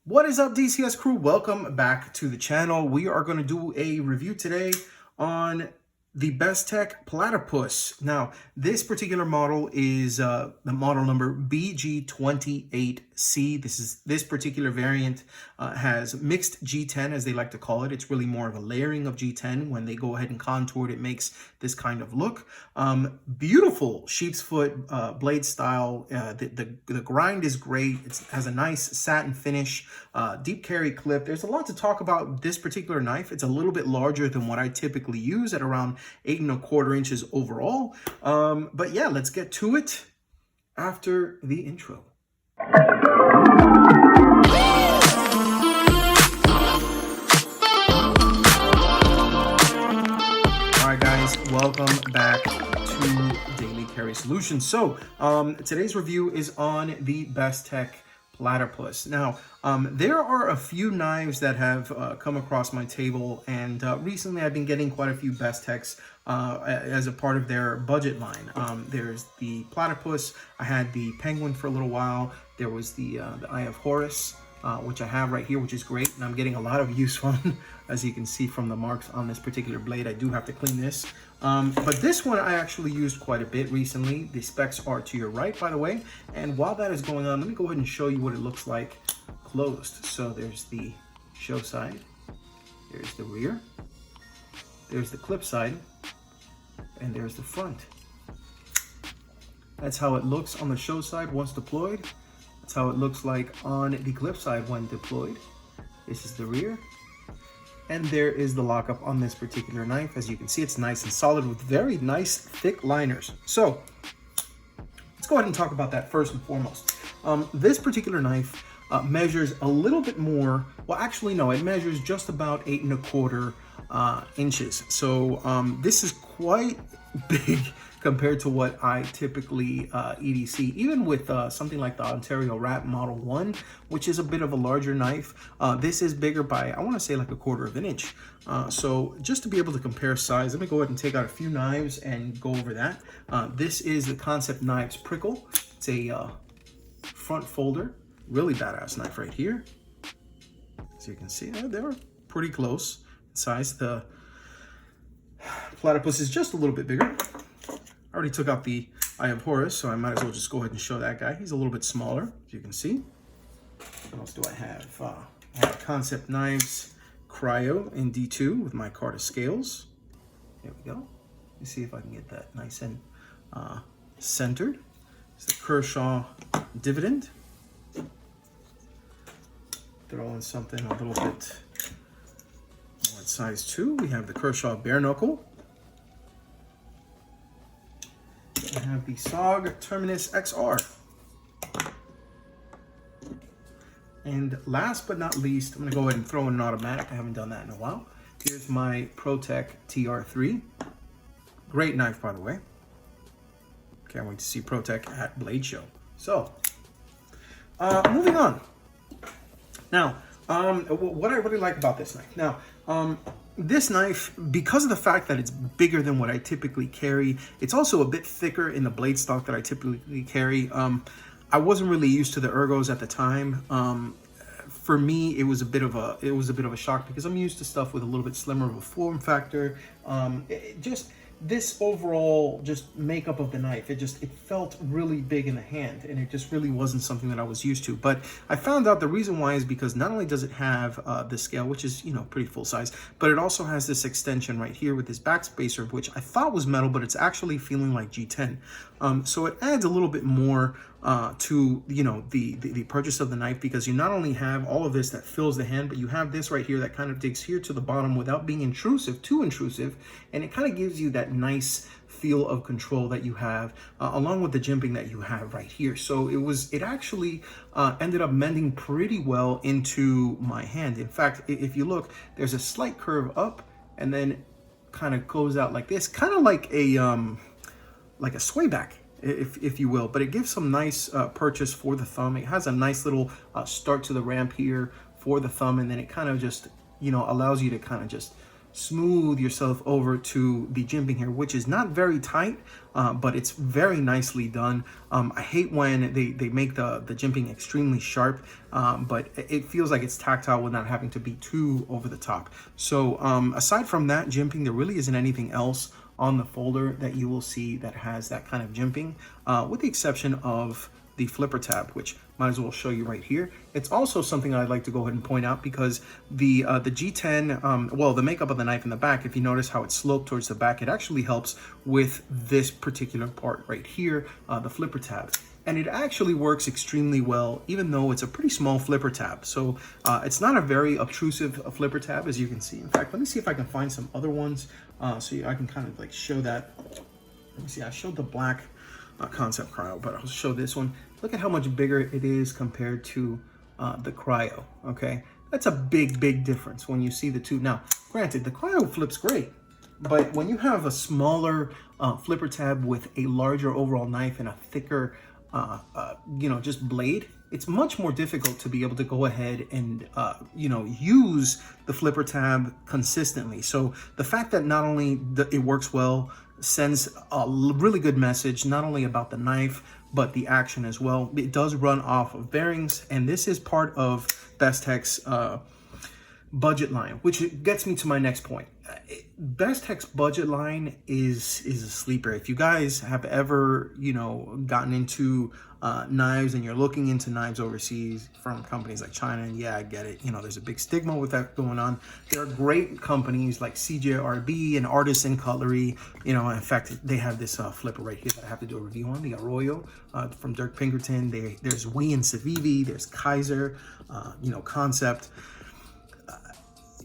What is up, DCS crew? Welcome back to the channel. We are going to do a review today on the Bestech Platypus. Now, this particular model is the model number BG28C. This particular variant has mixed G10, as they like to call it. It's really more of a layering of G10. When they go ahead and contour it, it makes this kind of look. Beautiful sheepsfoot blade style. The grind is great. It has a nice satin finish, deep carry clip. There's a lot to talk about this particular knife. It's a little bit larger than what I typically use at around 8 1/4 inches overall. But yeah, let's get to it after the intro. Alright guys, welcome back to Daily Carry Solutions. So today's review is on the Bestech Platypus. Now, there are a few knives that have come across my table, and recently I've been getting quite a few Bestechs as a part of their budget line. There's the Platypus. I had the Penguin for a little while. There was the Eye of Horus, which I have right here, which is great, and I'm getting a lot of use from, as you can see from the marks on this particular blade. I do have to clean this. But this one I actually used quite a bit recently. The specs are to your right, by the way. And while that is going on, let me go ahead and show you what it looks like closed. So there's the show side, there's the rear, there's the clip side, and there's the front. That's how it looks on the show side once deployed. That's how it looks like on the clip side when deployed. This is the rear. And there is the lockup on this particular knife. As you can see, it's nice and solid with very nice thick liners. So let's go ahead and talk about that first and foremost. This particular knife measures a little bit more. Well, actually, no, it measures just about 8 1/4 inches. So this is quite big compared to what I typically EDC, even with something like the Ontario Rat Model 1, which is a bit of a larger knife. This is bigger by, I want to say, like 1/4 of an inch. So just to be able to compare size, let me go ahead and take out a few knives and go over that. This is the Concept Knives Prickle. It's a front folder, really badass knife right here. As you can see, they're pretty close in size. The Platypus is just a little bit bigger. I already took out the Eye of Horus, so I might as well just go ahead and show that guy. He's a little bit smaller, as you can see. What else do I have? I have Concept Knives Cryo in D2 with my Carta scales. There we go. Let me see if I can get that nice and centered. It's the Kershaw Dividend. Throw in something a little bit more at size 2. We have the Kershaw Bare Knuckle. I have the SOG Terminus XR. And last but not least, I'm going to go ahead and throw in an automatic. I haven't done that in a while. Here's my ProTech TR3. Great knife, by the way. Can't wait to see ProTech at Blade Show. So, moving on. Now, what I really like about this knife. Now, this knife, because of the fact that it's bigger than what I typically carry, it's also a bit thicker in the blade stock that I typically carry. I wasn't really used to the ergos at the time. For me, it was a bit of a shock because I'm used to stuff with a little bit slimmer of a form factor. This overall just makeup of the knife, it felt really big in the hand, and it just really wasn't something that I was used to. But I found out the reason why is because not only does it have the scale, which is, you know, pretty full size, but it also has this extension right here with this backspacer, which I thought was metal, but it's actually feeling like G10. So it adds a little bit more to, you know, the purchase of the knife, because you not only have all of this that fills the hand, but you have this right here that kind of digs here to the bottom without being too intrusive, and it kind of gives you that nice feel of control that you have, along with the jimping that you have right here. So it actually ended up mending pretty well into my hand. In fact, if you look, there's a slight curve up and then kind of goes out like this, kind of like a sway back, if you will, but it gives some nice purchase for the thumb. It has a nice little start to the ramp here for the thumb, and then it kind of just, you know, allows you to kind of just smooth yourself over to the jimping here, which is not very tight, but it's very nicely done. I hate when they make the jimping extremely sharp, but it feels like it's tactile without having to be too over the top. So aside from that jimping, there really isn't anything else on the folder that you will see that has that kind of jimping, with the exception of the flipper tab, which might as well show you right here. It's also something I'd like to go ahead and point out, because the G10, well, the makeup of the knife in the back, if you notice how it's sloped towards the back, it actually helps with this particular part right here, the flipper tab. And it actually works extremely well, even though it's a pretty small flipper tab. So it's not a very obtrusive flipper tab, as you can see. In fact, let me see if I can find some other ones, so I can kind of like show that. Let me see, I showed the black concept cryo, but I'll show this one. Look at how much bigger it is compared to the cryo, okay? That's a big difference when you see the two. Now, granted, the cryo flips great, but when you have a smaller flipper tab with a larger overall knife and a thicker, you know, just blade, it's much more difficult to be able to go ahead and, you know, use the flipper tab consistently. So the fact that not only it works well, sends a really good message, not only about the knife, but the action as well. It does run off of bearings, and this is part of Bestech's budget line, which gets me to my next point. Bestech's budget line is a sleeper. If you guys have ever, you know, gotten into knives and you're looking into knives overseas from companies like China, and yeah, I get it, you know, there's a big stigma with that going on. There are great companies like CJRB and Artisan Cutlery, you know. In fact, they have this flipper right here that I have to do a review on, the Arroyo from Dirk Pinkerton. There's Wee and Civivi, there's Kaiser, you know, Concept.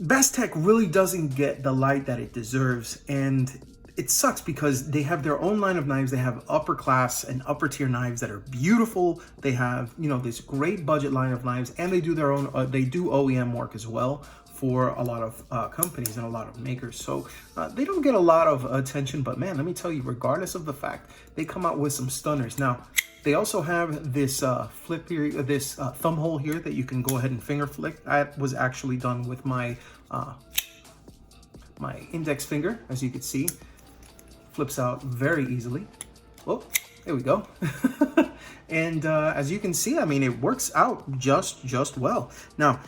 Bestech really doesn't get the light that it deserves, and it sucks because they have their own line of knives. They have upper class and upper tier knives that are beautiful. They have, you know, this great budget line of knives, and they do their own, they do OEM work as well for a lot of companies and a lot of makers. So they don't get a lot of attention, but man, let me tell you, regardless of the fact, they come out with some stunners. Now, they also have this flip here, this thumb hole here that you can go ahead and finger flick. That was actually done with my my index finger, as you can see. Flips out very easily. Oh, there we go. And as you can see, I mean, it works out just well. Now,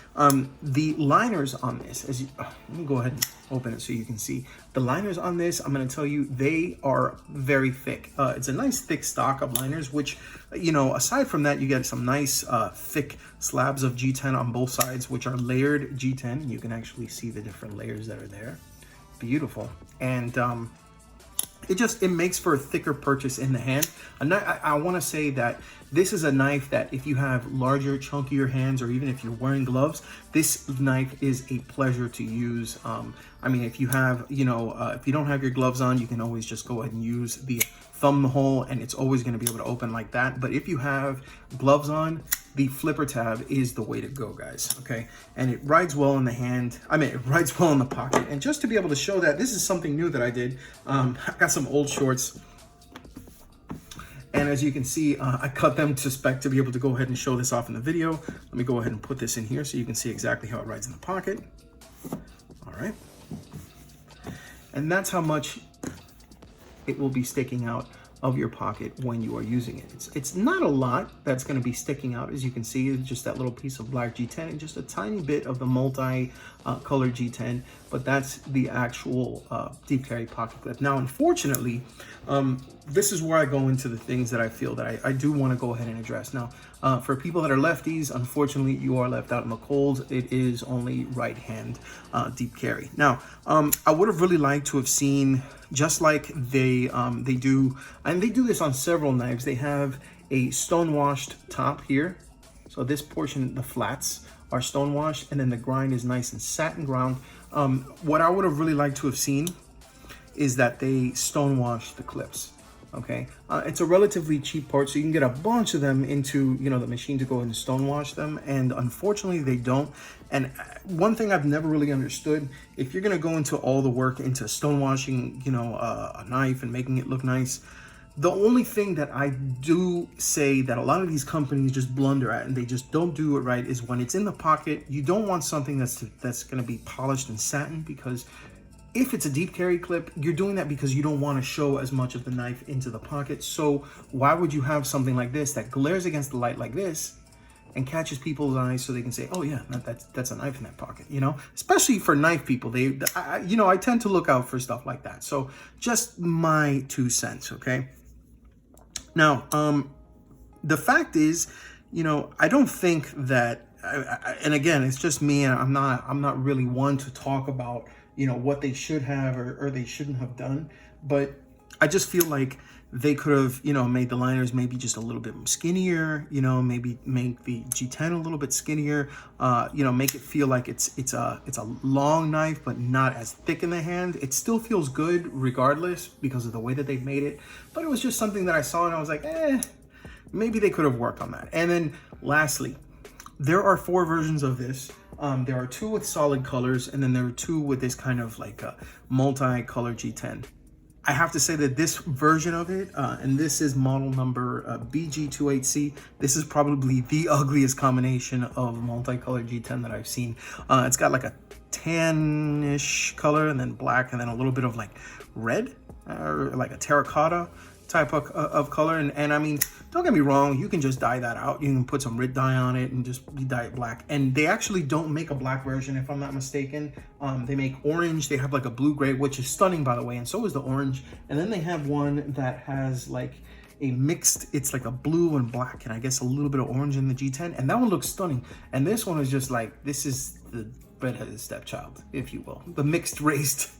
the liners on this, as you, let me go ahead and open it so you can see. The liners on this, I'm going to tell you, they are very thick. It's a nice thick stock of liners, which, you know, aside from that, you get some nice thick slabs of G10 on both sides, which are layered G10. You can actually see the different layers that are there. Beautiful. And it makes for a thicker purchase in the hand. I want to say that this is a knife that if you have larger, chunkier hands, or even if you're wearing gloves, this knife is a pleasure to use. I mean, if you have, you know, if you don't have your gloves on, you can always just go ahead and use the thumb hole, and it's always going to be able to open like that. But if you have gloves on, the flipper tab is the way to go, guys. Okay, and it rides well in the hand. I mean, it rides well in the pocket. And just to be able to show that, this is something new that I did. I got some old shorts, and as you can see, I cut them to spec to be able to go ahead and show this off in the video. Let me go ahead and put this in here so you can see exactly how it rides in the pocket. All right, and that's how much it will be sticking out of your pocket when you are using it. It's not a lot that's going to be sticking out. As you can see, it's just that little piece of black G10 and just a tiny bit of the multi-colored G10, but that's the actual deep carry pocket clip. Now, unfortunately, this is where I go into the things that I feel that I do want to go ahead and address. Now, for people that are lefties, unfortunately, you are left out in the cold. It is only right hand deep carry. Now, I would have really liked to have seen, just like they do, and they do this on several knives, they have a stonewashed top here. So this portion, the flats are stonewashed, and then the grind is nice and satin ground. What I would have really liked to have seen is that they stonewash the clips. Okay, it's a relatively cheap part, so you can get a bunch of them into, you know, the machine to go ahead and stonewash them, and unfortunately they don't. And one thing I've never really understood, if you're gonna go into all the work into stonewashing, you know, a knife and making it look nice, the only thing that I do say that a lot of these companies just blunder at and they just don't do it right is when it's in the pocket. You don't want something that's going to be polished and satin, because If it's a deep carry clip, you're doing that because you don't want to show as much of the knife into the pocket. So why would you have something like this that glares against the light like this and catches people's eyes so they can say, oh yeah, that's a knife in that pocket, you know? Especially for knife people, I tend to look out for stuff like that. So just my 2 cents, okay? Now, the fact is, I don't think that, and again, it's just me, and I'm not really one to talk about, what they should have or they shouldn't have done, but I just feel like they could have, made the liners maybe just a little bit skinnier, maybe make the G10 a little bit skinnier, make it feel like it's a long knife, but not as thick in the hand. It still feels good regardless because of the way that they've made it, but it was just something that I saw and I was like, maybe they could have worked on that. And then lastly, there are 4 versions of this. There are 2 with solid colors, and then there are 2 with this kind of like a multi-color G10. I have to say that this version of it, and this is model number BG28C, this is probably the ugliest combination of multicolored G10 that I've seen. It's got like a tannish color and then black and then a little bit of like red, or like a terracotta type of color. And I mean, don't get me wrong, you can just dye that out. You can put some red dye on it and just dye it black. And they actually don't make a black version, if I'm not mistaken. They make orange. They have like a blue-gray, which is stunning, by the way, and so is the orange. And then they have one that has like a mixed, it's like a blue and black, and I guess a little bit of orange in the G10, and that one looks stunning. And this one is just like, this is the redheaded stepchild, if you will, the mixed raced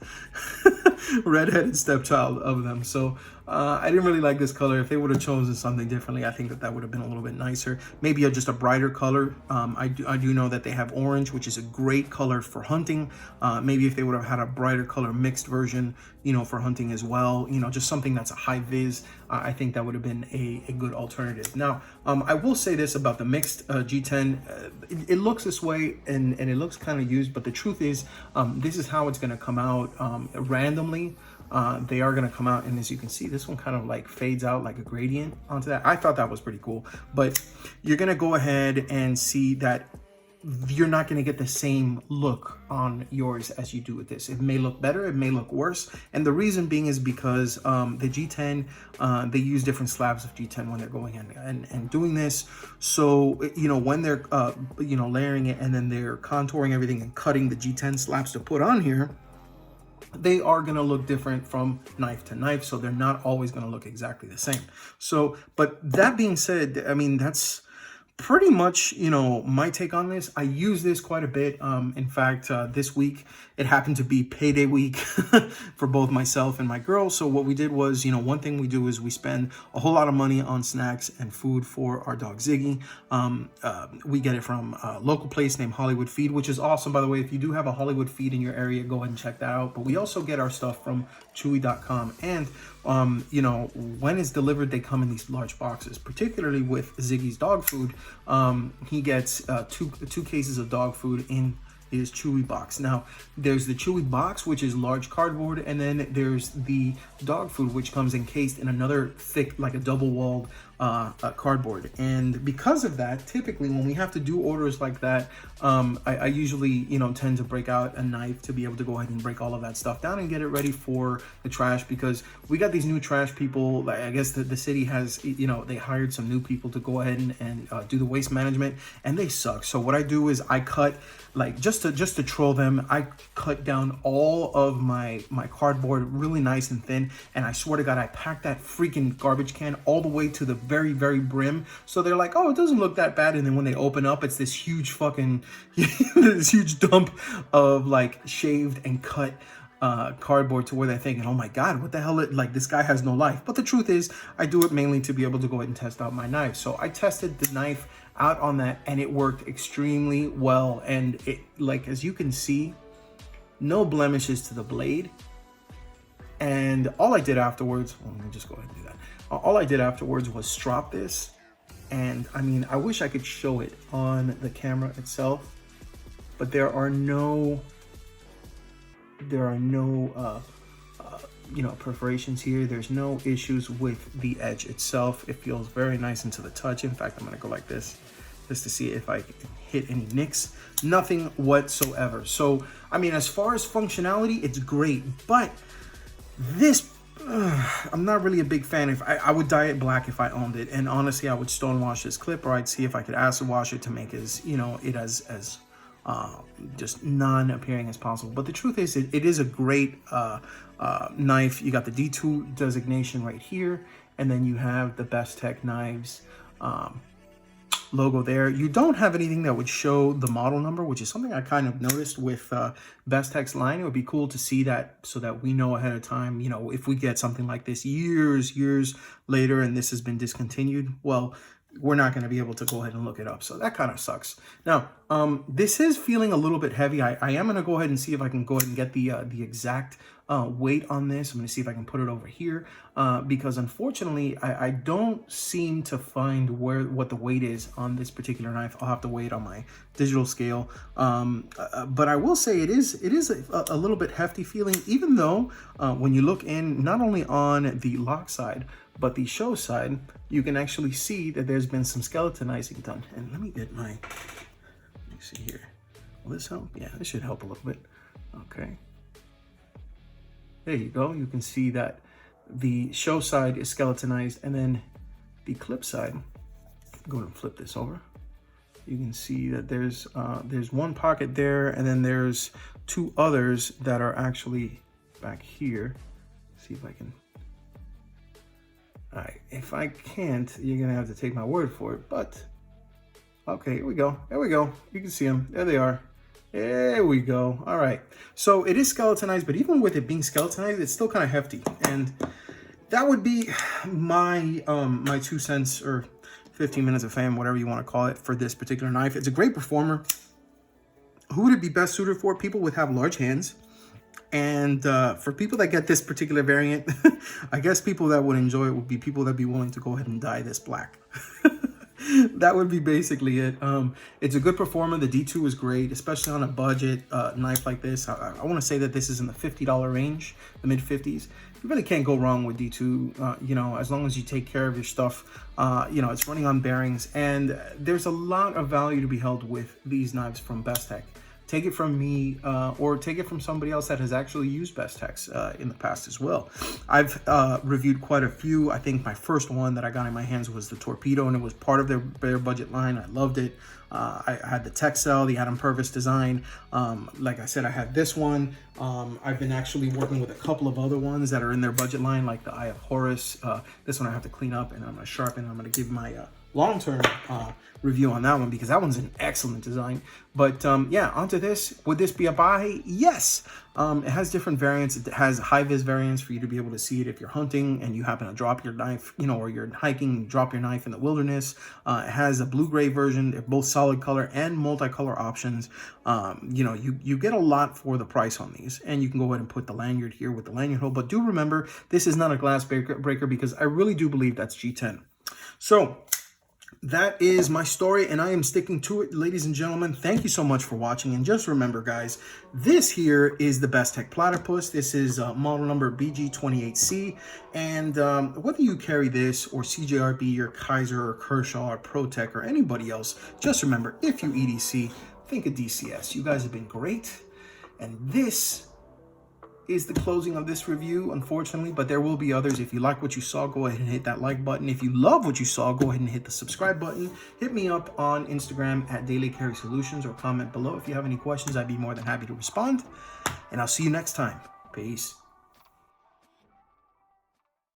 redheaded stepchild of them. So I didn't really like this color. If they would have chosen something differently, I think that would have been a little bit nicer. Maybe just a brighter color. I do know that they have orange, which is a great color for hunting. Maybe if they would have had a brighter color mixed version, for hunting as well, just something that's a high vis, I think that would have been a good alternative. Now, I will say this about the mixed G10. It looks this way and it looks kind of used, but the truth is, this is how it's going to come out randomly. They are going to come out, and as you can see, this one kind of like fades out like a gradient onto that. I thought that was pretty cool, but you're going to go ahead and see that you're not going to get the same look on yours as you do with this. It may look better, it may look worse, and the reason being is because the G10, they use different slabs of G10 when they're going in and doing this. So when they're layering it and then they're contouring everything and cutting the G10 slabs to put on here, they are going to look different from knife to knife, so they're not always going to look exactly the same. So, but that being said, I mean, that's pretty much, my take on this. I use this quite a bit. In fact, this week, it happened to be payday week for both myself and my girl. So what we did was, one thing we do is we spend a whole lot of money on snacks and food for our dog Ziggy. We get it from a local place named Hollywood Feed, which is awesome, by the way. If you do have a Hollywood Feed in your area, go ahead and check that out. But we also get our stuff from Chewy.com. And when it's delivered, they come in these large boxes, particularly with Ziggy's dog food. He gets two cases of dog food in his Chewy box. Now, there's the Chewy box, which is large cardboard, and then there's the dog food, which comes encased in another thick, like a double-walled cardboard. And because of that, typically when we have to do orders like that, I usually tend to break out a knife to be able to go ahead and break all of that stuff down and get it ready for the trash, because we got these new trash people. I guess the city has, they hired some new people to go ahead and do the waste management, and they suck. So what I do is I cut, like, just to troll them, I cut down all of my cardboard really nice and thin, and I swear to God, I packed that freaking garbage can all the way to the very, very brim. So they're like, oh, it doesn't look that bad. And then when they open up, it's this huge fucking, this huge dump of like shaved and cut cardboard, to where they're thinking, oh my God, what the hell, like this guy has no life. But the truth is, I do it mainly to be able to go ahead and test out my knife. So I tested the knife out on that, and it worked extremely well. And it, like, as you can see, no blemishes to the blade. And all I did afterwards, well, let me just go ahead and do that. All I did afterwards was strop this. And I mean, I wish I could show it on the camera itself, but there are no perforations here. There's no issues with the edge itself. It feels very nice into the touch. In fact, I'm gonna go like this. just to see if I can hit any nicks. Nothing whatsoever. So, I mean, as far as functionality, it's great, but this, I'm not really a big fan. If I would dye it black if I owned it, and honestly, I would stonewash this clip, or I'd see if I could acid wash it to make it as just non-appearing as possible. But the truth is, it is a great knife. You got the D2 designation right here, and then you have the Bestech Knives logo there. You don't have anything that would show the model number, which is something I kind of noticed with Bestech's line. It would be cool to see that so that we know ahead of time, you know, if we get something like this years later and this has been discontinued, well, we're not going to be able to go ahead and look it up. So that kind of sucks. Now, this is feeling a little bit heavy. I am going to go ahead and see if I can go ahead and get the exact weight on this. I'm going to see if I can put it over here because unfortunately, I don't seem to find what the weight is on this particular knife. I'll have to weigh it on my digital scale. But I will say it is a little bit hefty feeling, even though when you look in, not only on the lock side, but the show side, you can actually see that there's been some skeletonizing done. And let me get let me see here. Will this help? Yeah, this should help a little bit. Okay. There you go. You can see that the show side is skeletonized, and then the clip side, go ahead and flip this over. You can see that there's one pocket there, and then there's two others that are actually back here. Let's see if I can. All right, if I can't, you're gonna have to take my word for it, but okay, here we go. There we go. You can see them. There they are. There we go. All right. So it is skeletonized, but even with it being skeletonized, it's still kind of hefty. And that would be my my 2 cents or 15 minutes of fame, whatever you want to call it, for this particular knife. It's a great performer. Who would it be best suited for? People would have large hands. And for people that get this particular variant, I guess people that would enjoy it would be people that be willing to go ahead and dye this black. That would be basically it. It's a good performer. The D2 is great, especially on a budget knife like this. I want to say that this is in the $50 range, the mid 50s. You really can't go wrong with D2, you know, as long as you take care of your stuff. You know, it's running on bearings, and there's a lot of value to be held with these knives from Bestech. Take it from me or take it from somebody else that has actually used Bestech's in the past as well. I've reviewed quite a few. I think my first one that I got in my hands was the Torpedo, and it was part of their budget line. I loved it. I had the Texel, the Adam Purvis design. Like I said, I had this one. I've been actually working with a couple of other ones that are in their budget line, like the Eye of Horus. This one I have to clean up, and I'm going to sharpen. I'm going to give my long-term review on that one because that one's an excellent design. But yeah, onto this. Would this be a buy? Yes. It has different variants. It has high-vis variants for you to be able to see it if you're hunting and you happen to drop your knife, you know, or you're hiking, drop your knife in the wilderness. It has a blue-gray version. They're both solid color and multicolor options. You know, you get a lot for the price on these, and you can go ahead and put the lanyard here with the lanyard hole. But do remember, this is not a glass breaker because I really do believe that's G10. So that is my story, and I am sticking to it, ladies and gentlemen. Thank you so much for watching, and just remember, guys, this here is the Bestech Platypus. This is model number BG28C, and whether you carry this or CJRB or Kaiser or Kershaw or ProTech or anybody else, just remember, if you EDC, think of DCS. You guys have been great, and this is the closing of this review, unfortunately, but there will be others. If you like what you saw, go ahead and hit that like button. If you love what you saw, go ahead and hit the subscribe button. Hit me up on Instagram at Daily Carry Solutions, or comment below if you have any questions. I'd be more than happy to respond, and I'll see you next time. Peace.